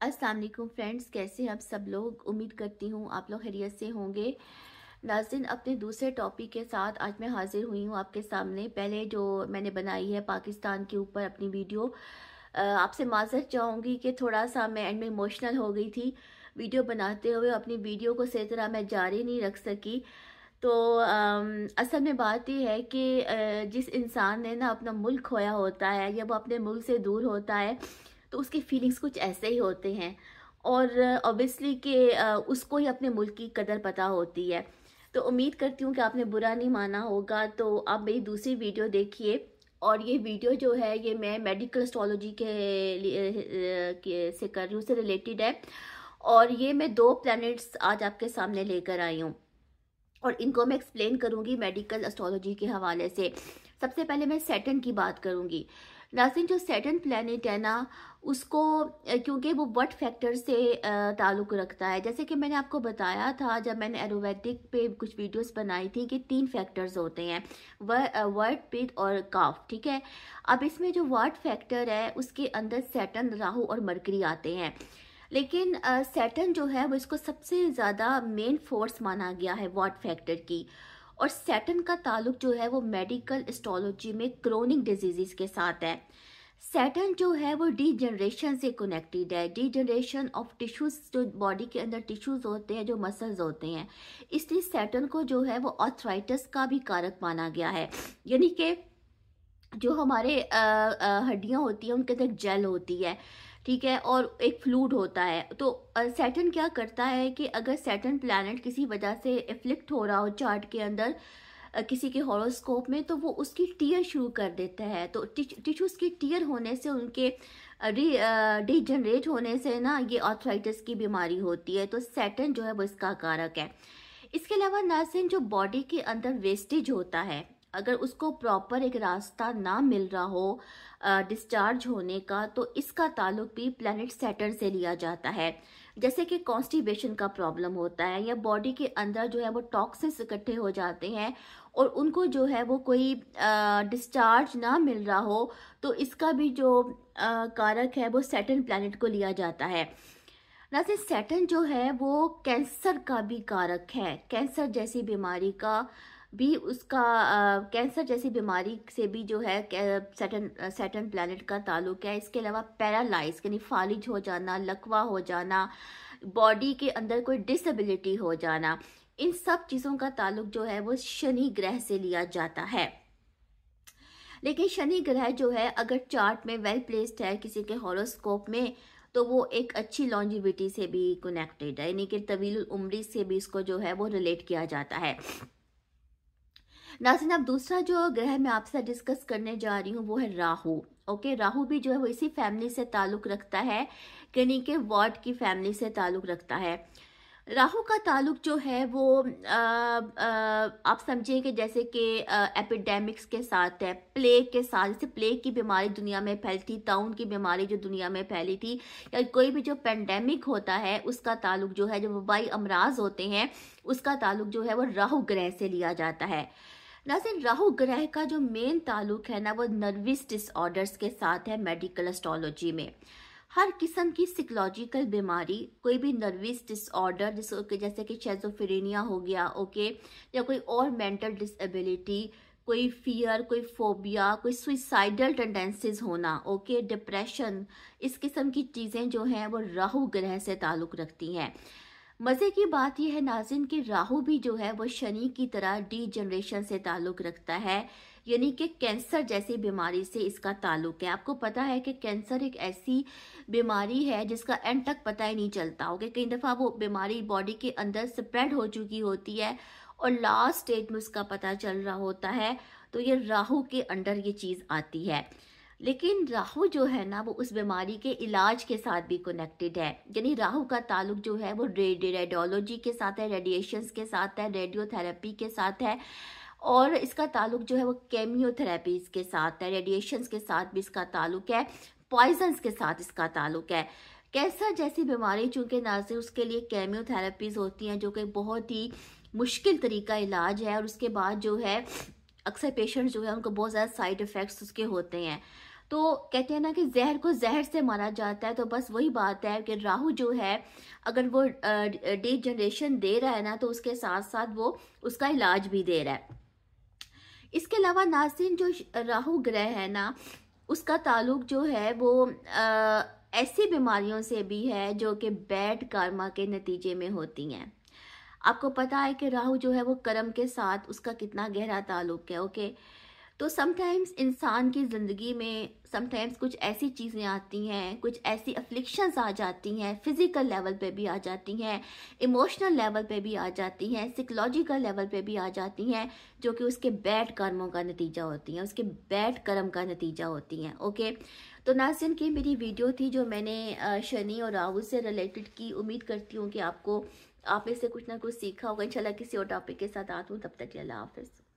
अस्सलाम वालेकुम फ्रेंड्स, कैसे हैं आप सब लोग। उम्मीद करती हूँ आप लोग खैरियत से होंगे। नाज़रीन, अपने दूसरे टॉपिक के साथ आज मैं हाजिर हुई हूँ आपके सामने। पहले जो मैंने बनाई है पाकिस्तान के ऊपर अपनी वीडियो, आपसे माज़रत चाहूँगी कि थोड़ा सा मैं एंड में इमोशनल हो गई थी वीडियो बनाते हुए। अपनी वीडियो को सही तरह मैं जारी नहीं रख सकी। तो असल में बात ये है कि जिस इंसान ने ना अपना मुल्क खोया होता है या वो अपने मुल्क से दूर होता है तो उसकी फीलिंग्स कुछ ऐसे ही होते हैं। और ऑब्वियसली कि उसको ही अपने मुल्क की कदर पता होती है। तो उम्मीद करती हूँ कि आपने बुरा नहीं माना होगा। तो आप मेरी दूसरी वीडियो देखिए। और ये वीडियो जो है ये मैं मेडिकल एस्ट्रोलॉजी से कर रही हूँ, से रिलेटेड है। और ये मैं 2 प्लैनेट्स आज आपके सामने लेकर आई हूँ और इनको मैं एक्सप्लेन करूंगी मेडिकल एस्ट्रोलॉजी के हवाले से। सबसे पहले मैं सैटर्न की बात करूंगी। नाज़रीन, जो सैटर्न प्लैनेट है ना, उसको क्योंकि वो वट फैक्टर से ताल्लुक़ रखता है। जैसे कि मैंने आपको बताया था जब मैंने एरोवेटिक पे कुछ वीडियोस बनाई थी कि 3 फैक्टर्स होते हैं, वर्ट, पित्त और काफ। ठीक है। अब इसमें जो वर्ट फैक्टर है उसके अंदर सैटर्न, राहु और मरकरी आते हैं। लेकिन सैटर्न जो है वो इसको सबसे ज़्यादा मेन फोर्स माना गया है वॉट फैक्टर की। और सैटर्न का ताल्लुक जो है वो मेडिकल एस्ट्रोलॉजी में क्रोनिक डिजीज़ के साथ है। सैटर्न जो है वो डीजनरेशन से कनेक्टेड है, डीजनरेशन ऑफ टिश्यूज, जो बॉडी के अंदर टिश्यूज होते हैं, जो मसल्स होते हैं। इसलिए सैटर्न को जो है वो आर्थराइटिस का भी कारक माना गया है। यानी कि जो हमारे हड्डियां होती हैं उनके अंदर जेल होती है, ठीक है, और एक फ्लूइड होता है। तो सैटर्न क्या करता है कि अगर सैटर्न प्लैनेट किसी वजह से एफ्लिक्ट हो रहा हो चार्ट के अंदर, किसी के हॉरोस्कोप में, तो वो उसकी टीयर शुरू कर देता है। तो टिश्यूज की टीयर होने से, उनके डीजनरेट होने से ना ये आर्थराइटिस की बीमारी होती है। तो सैटर्न जो है वो इसका कारक है। इसके अलावा नाज़रीन, जो बॉडी के अंदर वेस्टेज होता है, अगर उसको प्रॉपर एक रास्ता ना मिल रहा हो डिस्चार्ज होने का, तो इसका ताल्लुक भी प्लैनेट सैटर्न से लिया जाता है। जैसे कि कॉन्स्टिपेशन का प्रॉब्लम होता है या बॉडी के अंदर जो है वो टॉक्सिन्स इकट्ठे हो जाते हैं और उनको जो है वो कोई डिस्चार्ज ना मिल रहा हो, तो इसका भी जो कारक है वो सैटर्न प्लैनेट को लिया जाता है। वैसे सैटर्न जो है वो कैंसर का भी कारक है। कैंसर जैसी बीमारी का भी उसका कैंसर जैसी बीमारी से भी जो है सैटर्न प्लैनेट का ताल्लुक है। इसके अलावा पैरालाइज यानी फालिज हो जाना, लकवा हो जाना, बॉडी के अंदर कोई डिसेबिलिटी हो जाना, इन सब चीज़ों का ताल्लुक जो है वो शनि ग्रह से लिया जाता है। लेकिन शनि ग्रह जो है अगर चार्ट में वेल प्लेस्ड है किसी के हॉरोस्कोप में, तो वो एक अच्छी लॉन्जिविटी से भी कनेक्टेड है, यानी कि तवील उम्री से भी इसको जो है वो रिलेट किया जाता है। नाज़रीन, अब दूसरा जो ग्रह मैं आपसे डिस्कस करने जा रही हूँ वो है राहु। ओके, राहु भी जो है वो इसी फैमिली से ताल्लुक रखता है, यानी कि वॉट की फैमिली से ताल्लुक रखता है। राहु का ताल्लुक जो है वो आप समझिए कि जैसे कि एपिडेमिक्स के साथ है, प्लेग के साथ। जैसे प्लेग की बीमारी दुनिया में फैली थी, ताउन की बीमारी जो दुनिया में फैली थी, या कोई भी जो पेंडेमिक होता है उसका ताल्लुक जो है, जो वबाई अमराज होते हैं, उसका ताल्लुक जो है वो राहु ग्रह से लिया जाता है। नाज़रीन, राहु ग्रह का जो मेन ताल्लुक है ना वो नर्वस डिसऑर्डर्स के साथ है। मेडिकल एस्ट्रोलॉजी में हर किस्म की साइकोलॉजिकल बीमारी, कोई भी नर्वस डिसऑर्डर जैसे कि शेज़ोफ्रेनिया हो गया, ओके, या कोई और मेंटल डिसेबिलिटी, कोई फियर, कोई फोबिया, कोई सुइसाइडल टेंडेंसीज होना, ओके, डिप्रेशन, इस किस्म की चीज़ें जो हैं वो राहु ग्रह से ताल्लुक़ रखती हैं। मज़े की बात यह है नाज़रीन कि राहु भी जो है वो शनि की तरह डी जनरेशन से ताल्लुक़ रखता है, यानी कि कैंसर जैसी बीमारी से इसका ताल्लुक है। आपको पता है कि कैंसर एक ऐसी बीमारी है जिसका एंड तक पता ही नहीं चलता होगा। कई दफ़ा वो बीमारी बॉडी के अंदर स्प्रेड हो चुकी होती है और लास्ट स्टेज में उसका पता चल रहा होता है। तो ये राहु के अंडर ये चीज़ आती है। लेकिन राहु जो है ना वो उस बीमारी के इलाज के साथ भी कनेक्टेड है, यानी राहु का ताल्लुक जो है वो रेडियोलॉजी के साथ है, रेडिएशंस के साथ है, रेडियोथेरेपी के साथ है, और इसका ताल्लुक जो है वो केमियोथेरेपीज के साथ है, रेडिएशंस के साथ भी इसका ताल्लुक है, पॉइजन्स के साथ इसका ताल्लुक है। कैंसर जैसी बीमारी चूंकि नाज़रीन उसके लिए केमियोथेरेपीज होती हैं जो कि बहुत ही मुश्किल तरीका इलाज है, और उसके बाद जो है अक्सर पेशेंट जो है उनको बहुत ज़्यादा साइड इफ़ेक्ट्स उसके होते हैं। तो कहते हैं ना कि जहर को जहर से मारा जाता है, तो बस वही बात है कि राहु जो है अगर वो डिजनरेशन दे रहा है ना, तो उसके साथ साथ वो उसका इलाज भी दे रहा है। इसके अलावा नाज़रीन, जो राहु ग्रह है ना, उसका ताल्लुक जो है वो ऐसी बीमारियों से भी है जो कि बैड कर्मा के नतीजे में होती हैं। आपको पता है कि राहु जो है वो कर्म के साथ उसका कितना गहरा ताल्लुक है। ओके, तो समटाइम्स इंसान की ज़िंदगी में समटाइम्स कुछ ऐसी चीज़ें आती हैं, कुछ ऐसी अफ्लिक्शंस आ जाती हैं, फिज़िकल लेवल पे भी आ जाती हैं, इमोशनल लेवल पे भी आ जाती हैं, साइकोलॉजिकल लेवल पे भी आ जाती हैं, जो कि उसके बैड कर्मों का नतीजा होती हैं, उसके बैड कर्म का नतीजा होती हैं। ओके, तो नाज़रीन की मेरी वीडियो थी जो मैंने शनि और राहु से रिलेटेड की। उम्मीद करती हूँ कि आप इससे कुछ ना कुछ सीखा होगा। इंशाल्लाह किसी और टॉपिक के साथ आती हूँ, तब तक के लिए अल्लाह हाफ़िज़।